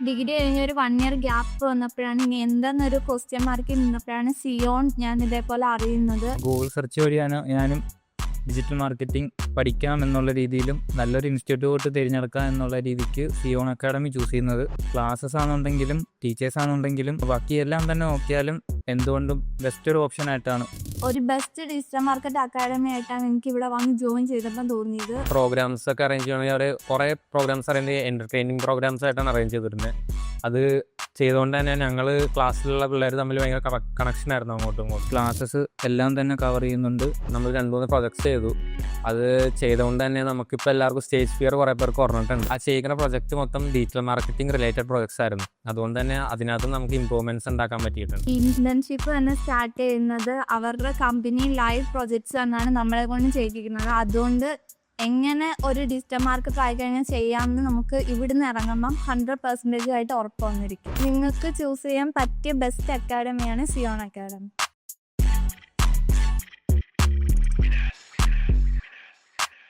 Degree കഴിഞ്ഞ് ഒരു 1 year gap വന്നപ്പോഴാണ് ഇനി എന്താന്നൊരു ക്വസ്റ്റ്യൻ മാർക്ക് നിന്നപ്പോഴാണ് സിയോൺ ഞാൻ ഇതേപോലെ അറിയുന്നത്. ഗൂഗിൾ സെർച്ച് വഴിയാണ് ഞാനും ഡിജിറ്റൽ മാർക്കറ്റിംഗ് പഠിക്കാം എന്നുള്ള രീതിയിലും നല്ലൊരു ഇൻസ്റ്റിറ്റ്യൂട്ട് തിരഞ്ഞെടുക്കാം എന്നുള്ള രീതിക്ക് സിയോൺ അക്കാഡമി ചൂസ് ചെയ്യുന്നത്. ക്ലാസ്സസ് ആണെന്നുണ്ടെങ്കിലും ടീച്ചേഴ്സ് ആണെന്നുണ്ടെങ്കിലും ബാക്കിയെല്ലാം തന്നെ നോക്കിയാലും എന്തുകൊണ്ടും ബെസ്റ്റ് ഒരു ഓപ്ഷൻ ആയിട്ടാണ്. ഒരു ബെസ്റ്റ് ഡിജിറ്റൽ മാർക്കറ്റ് അക്കാഡമി ആയിട്ടാണ് എനിക്ക് ഇവിടെ വന്ന് ജോയിൻ ചെയ്തപ്പോൾ തോന്നിയത്. പ്രോഗ്രാംസ് ഒക്കെ അറേഞ്ച് ചെയ്യണമെങ്കിൽ അവർ കുറേ പ്രോഗ്രാംസ് അറേഞ്ച് എൻ്റർടൈനിങ് പ്രോഗ്രാംസ് ആയിട്ടാണ് അറേഞ്ച് ചെയ്തിരുന്നത്. അത് ചെയ്തുകൊണ്ട് തന്നെ ഞങ്ങൾ ക്ലാസ്സിലുള്ള പിള്ളേർ തമ്മിൽ ഭയങ്കര കണക്ഷൻ ആയിരുന്നു അങ്ങോട്ടും ഇങ്ങോട്ടും. ക്ലാസ്സസ് എല്ലാം തന്നെ കവർ ചെയ്യുന്നുണ്ട്. നമ്മൾ 2-3 പ്രൊജക്ട്സ് ചെയ്തു. അത് ചെയ്തുകൊണ്ട് തന്നെ നമുക്കിപ്പോൾ എല്ലാവർക്കും സ്റ്റേജ് ഫിയർ കുറേ പേർക്ക് കുറഞ്ഞിട്ടുണ്ട്. ആ ചെയ്യുന്ന പ്രൊജക്റ്റ് മൊത്തം ഡിജിറ്റൽ മാർക്കറ്റിംഗ് റിലേറ്റഡ് പ്രൊജക്ട്സ് ആയിരുന്നു. അതുകൊണ്ട് തന്നെ അതിനകത്ത് നമുക്ക് ഇമ്പ്രൂവ്മെന്റ്സ് ഉണ്ടാക്കാൻ പറ്റിയിട്ടുണ്ട്. ഇന്റേൺഷിപ്പ് തന്നെ സ്റ്റാർട്ട് ചെയ്യുന്നത് അവരുടെ കമ്പനി ലൈവ് പ്രൊജക്ട്സ് എന്നാണ് നമ്മളെ കൊണ്ട് ചെയ്യിക്കുന്നത്. അതുകൊണ്ട് എങ്ങനെ ഒരു ഡിജിറ്റൽ മാർക്കറ്റ് ആയി കഴിഞ്ഞാൽ ചെയ്യാമെന്ന് നമുക്ക് ഇവിടുന്ന് ഇറങ്ങുമ്പം 100% ആയിട്ട് ഉറപ്പ് വന്നിരിക്കും. നിങ്ങൾക്ക് ചൂസ് ചെയ്യാൻ പറ്റിയ ബെസ്റ്റ് അക്കാഡമിയാണ് സിയോൺ അക്കാഡമി.